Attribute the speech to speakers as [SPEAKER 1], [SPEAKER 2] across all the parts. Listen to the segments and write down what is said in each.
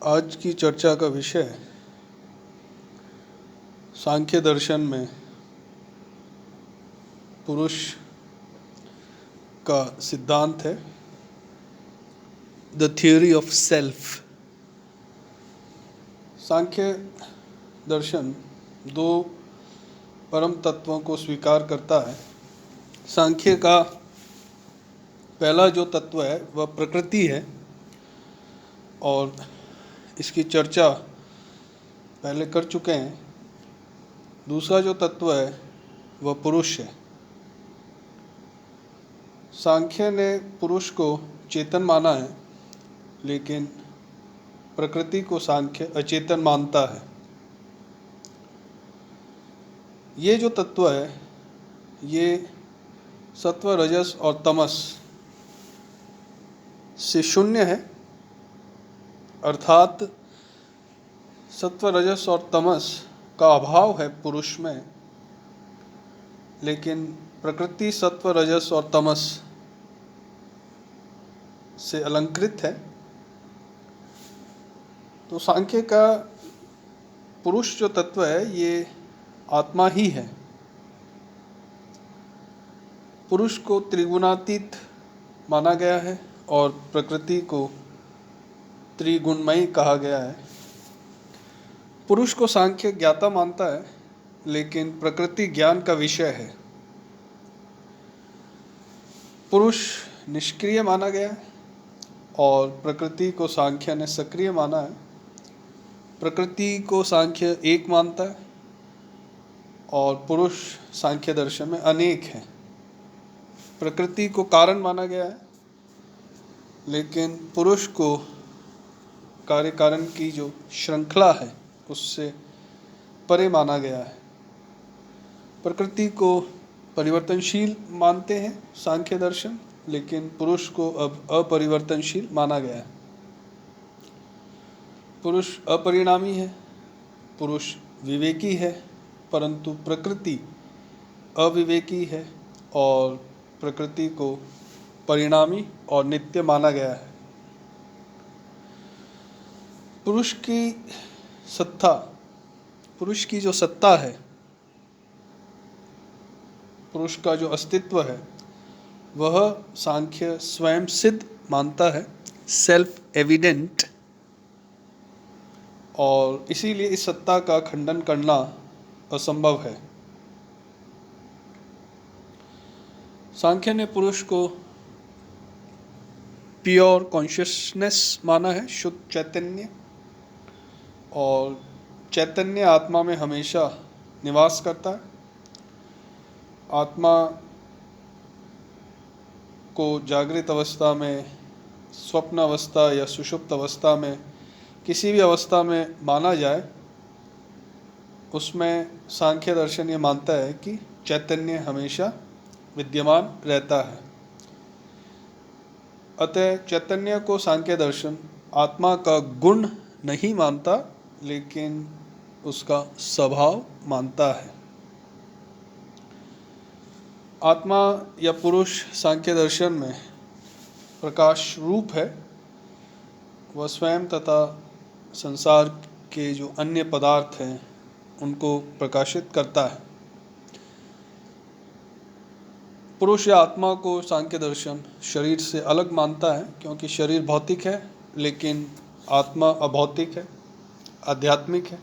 [SPEAKER 1] आज की चर्चा का विषय सांख्य दर्शन में पुरुष का सिद्धांत है, द थ्योरी ऑफ सेल्फ। सांख्य दर्शन दो परम तत्वों को स्वीकार करता है। सांख्य का पहला जो तत्व है वह प्रकृति है और इसकी चर्चा पहले कर चुके हैं। दूसरा जो तत्व है वह पुरुष है। सांख्य ने पुरुष को चेतन माना है, लेकिन प्रकृति को सांख्य अचेतन मानता है। ये जो तत्व है ये सत्व, रजस और तमस से शून्य है, अर्थात सत्व, रजस और तमस का अभाव है पुरुष में, लेकिन प्रकृति सत्व, रजस और तमस से अलंकृत है। तो सांख्य का पुरुष जो तत्व है ये आत्मा ही है। पुरुष को त्रिगुणातीत माना गया है और प्रकृति को त्रिगुणमयी कहा गया है। पुरुष को सांख्य ज्ञाता मानता है, लेकिन प्रकृति ज्ञान का विषय है। पुरुष निष्क्रिय माना गया है और प्रकृति को सांख्य ने सक्रिय माना है। प्रकृति को सांख्य एक मानता है और पुरुष सांख्य दर्शन में अनेक है। प्रकृति को कारण माना गया है, लेकिन पुरुष को कार्य कारण की जो श्रृंखला है उससे परे माना गया है। प्रकृति को परिवर्तनशील मानते हैं सांख्य दर्शन, लेकिन पुरुष को अब अपरिवर्तनशील माना गया है। पुरुष अपरिणामी है, पुरुष विवेकी है, परंतु प्रकृति अविवेकी है और प्रकृति को परिणामी और नित्य माना गया है। पुरुष की सत्ता, पुरुष की जो सत्ता है, पुरुष का जो अस्तित्व है वह सांख्य स्वयं सिद्ध मानता है, सेल्फ एविडेंट, और इसीलिए इस सत्ता का खंडन करना असंभव है। सांख्य ने पुरुष को प्योर कॉन्शियसनेस माना है, शुद्ध चैतन्य, और चैतन्य आत्मा में हमेशा निवास करता है। आत्मा को जागृत अवस्था में, स्वप्न अवस्था या सुषुप्त अवस्था में, किसी भी अवस्था में माना जाए, उसमें सांख्य दर्शन ये मानता है कि चैतन्य हमेशा विद्यमान रहता है। अतः चैतन्य को सांख्य दर्शन आत्मा का गुण नहीं मानता, लेकिन उसका स्वभाव मानता है। आत्मा या पुरुष सांख्य दर्शन में प्रकाश रूप है। वह स्वयं तथा संसार के जो अन्य पदार्थ हैं उनको प्रकाशित करता है। पुरुष या आत्मा को सांख्य दर्शन शरीर से अलग मानता है, क्योंकि शरीर भौतिक है लेकिन आत्मा अभौतिक है, आध्यात्मिक है।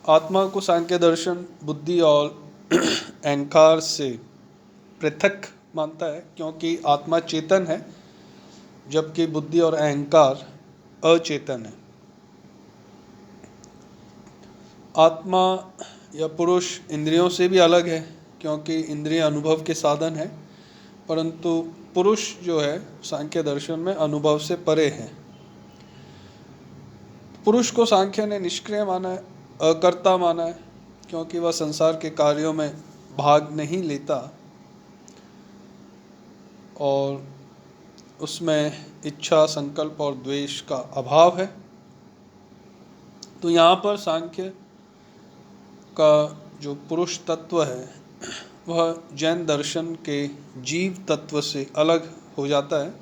[SPEAKER 1] आत्मा को सांख्य दर्शन बुद्धि और अहंकार से पृथक मानता है, क्योंकि आत्मा चेतन है जबकि बुद्धि और अहंकार अचेतन है। आत्मा या पुरुष इंद्रियों से भी अलग है, क्योंकि इंद्रिय अनुभव के साधन है, परंतु पुरुष जो है सांख्य दर्शन में अनुभव से परे है। पुरुष को सांख्य ने निष्क्रिय माना है, अकर्ता माना है, क्योंकि वह संसार के कार्यों में भाग नहीं लेता और उसमें इच्छा, संकल्प और द्वेष का अभाव है। तो यहाँ पर सांख्य का जो पुरुष तत्व है वह जैन दर्शन के जीव तत्व से अलग हो जाता है।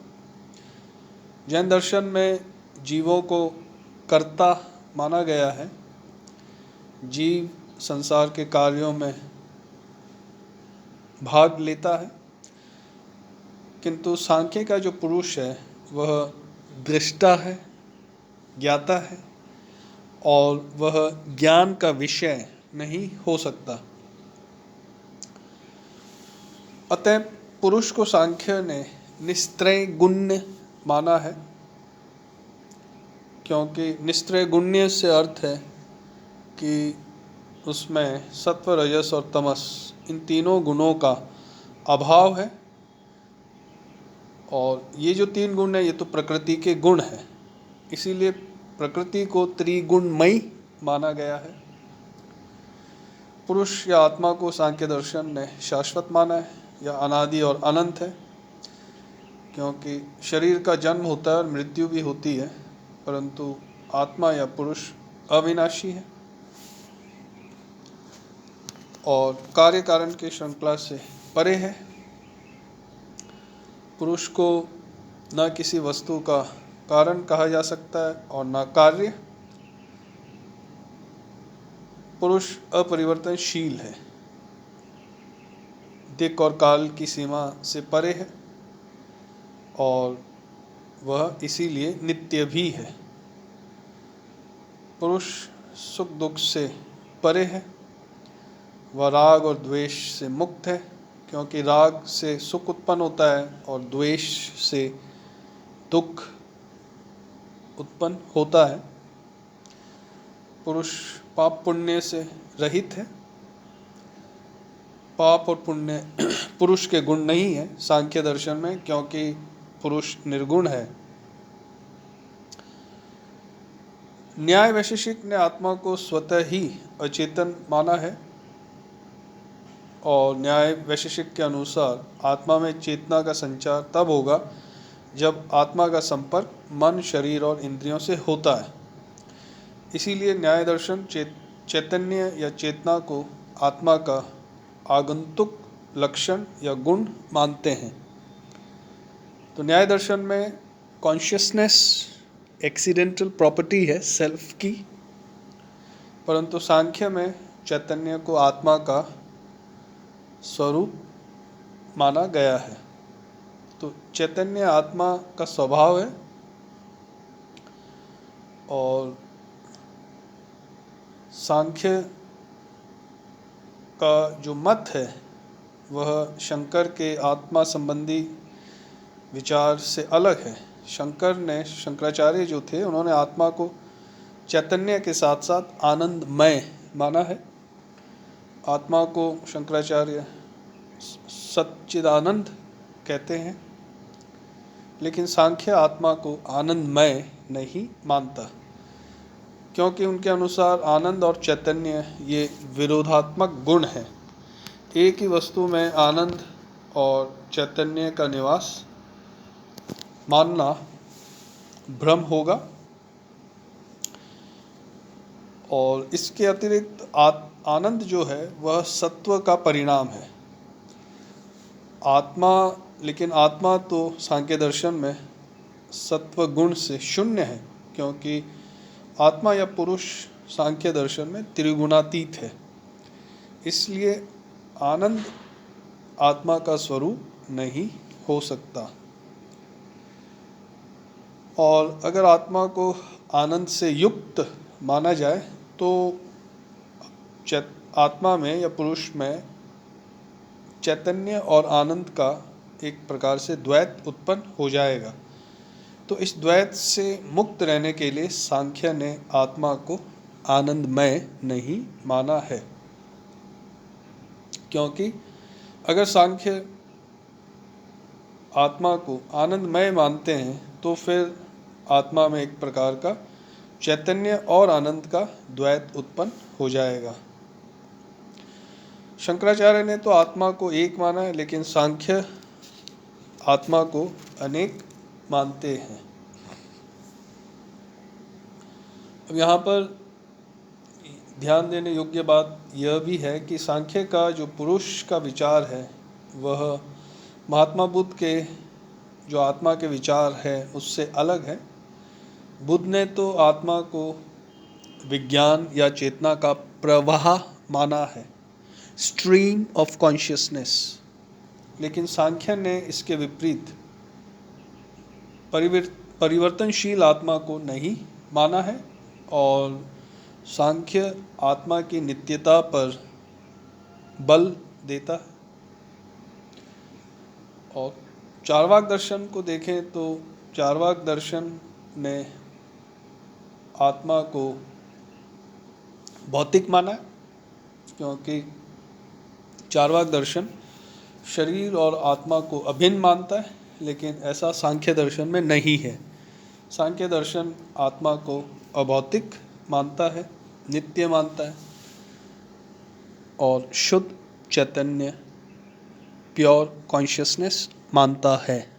[SPEAKER 1] जैन दर्शन में जीवों को कर्ता माना गया है। जीव संसार के कार्यों में भाग लेता है, किंतु सांख्य का जो पुरुष है वह दृष्टा है, ज्ञाता है, और वह ज्ञान का विषय नहीं हो सकता। अतः पुरुष को सांख्य ने निस्त्रय गुण्य माना है, क्योंकि निस्त्रय गुण्य से अर्थ है कि उसमें सत्व, रजस और तमस इन तीनों गुणों का अभाव है। और ये जो तीन गुण हैं ये तो प्रकृति के गुण हैं, इसीलिए प्रकृति को त्रिगुणमयी माना गया है। पुरुष या आत्मा को सांख्य दर्शन ने शाश्वत माना है या अनादि और अनंत है, क्योंकि शरीर का जन्म होता है और मृत्यु भी होती है, परंतु आत्मा या पुरुष अविनाशी है और कार्य कारण के श्रृंखला से परे है। पुरुष को न किसी वस्तु का कारण कहा जा सकता है और न कार्य। पुरुष अपरिवर्तनशील है, दिक् और काल की सीमा से परे है और वह इसीलिए नित्य भी है। पुरुष सुख दुख से परे है, वह राग और द्वेष से मुक्त है, क्योंकि राग से सुख उत्पन्न होता है और द्वेष से दुख उत्पन्न होता है। पुरुष पाप पुण्य से रहित है। पाप और पुण्य पुरुष के गुण नहीं है सांख्य दर्शन में, क्योंकि पुरुष निर्गुण है। न्याय वैशेषिक ने आत्मा को स्वतः ही अचेतन माना है और न्याय वैशेषिक के अनुसार आत्मा में चेतना का संचार तब होगा जब आत्मा का संपर्क मन, शरीर और इंद्रियों से होता है। इसीलिए न्याय दर्शन चैतन्य या चेतना को आत्मा का आगंतुक लक्षण या गुण मानते हैं। तो न्याय दर्शन में कॉन्शियसनेस एक्सीडेंटल प्रॉपर्टी है सेल्फ की, परंतु सांख्य में चैतन्य को आत्मा का स्वरूप माना गया है। तो चैतन्य आत्मा का स्वभाव है और सांख्य का जो मत है वह शंकर के आत्मा संबंधी विचार से अलग है। शंकराचार्य जो थे उन्होंने आत्मा को चैतन्य के साथ साथ आनंदमय माना है। आत्मा को शंकराचार्य सच्चिदानंद कहते हैं, लेकिन सांख्य आत्मा को आनंदमय नहीं मानता, क्योंकि उनके अनुसार आनंद और चैतन्य ये विरोधात्मक गुण हैं। एक ही वस्तु में आनंद और चैतन्य का निवास मानना भ्रम होगा और इसके अतिरिक्त आनंद जो है वह सत्व का परिणाम है। लेकिन आत्मा तो सांख्य दर्शन में सत्व गुण से शून्य है, क्योंकि आत्मा या पुरुष सांख्य दर्शन में त्रिगुणातीत है। इसलिए आनंद आत्मा का स्वरूप नहीं हो सकता। और अगर आत्मा को आनंद से युक्त माना जाए तो आत्मा में या पुरुष में चैतन्य और आनंद का एक प्रकार से द्वैत उत्पन्न हो जाएगा। तो इस द्वैत से मुक्त रहने के लिए सांख्य ने आत्मा को आनंदमय नहीं माना है, क्योंकि अगर सांख्य आत्मा को आनंदमय मानते हैं तो फिर आत्मा में एक प्रकार का चैतन्य और आनंद का द्वैत उत्पन्न हो जाएगा। शंकराचार्य ने तो आत्मा को एक माना है, लेकिन सांख्य आत्मा को अनेक मानते हैं। अब यहाँ पर ध्यान देने योग्य बात यह भी है कि सांख्य का जो पुरुष का विचार है वह महात्मा बुद्ध के जो आत्मा के विचार है उससे अलग है। बुद्ध ने तो आत्मा को विज्ञान या चेतना का प्रवाह माना है, स्ट्रीम ऑफ कॉन्शियसनेस, लेकिन सांख्य ने इसके विपरीत परिवर्तनशील आत्मा को नहीं माना है और सांख्य आत्मा की नित्यता पर बल देता है। और चार्वाक दर्शन को देखें तो चार्वाक दर्शन ने आत्मा को भौतिक माना है, क्योंकि चार्वाक दर्शन शरीर और आत्मा को अभिन्न मानता है, लेकिन ऐसा सांख्य दर्शन में नहीं है। सांख्य दर्शन आत्मा को अभौतिक मानता है, नित्य मानता है और शुद्ध चैतन्य, प्योर कॉन्शियसनेस मानता है।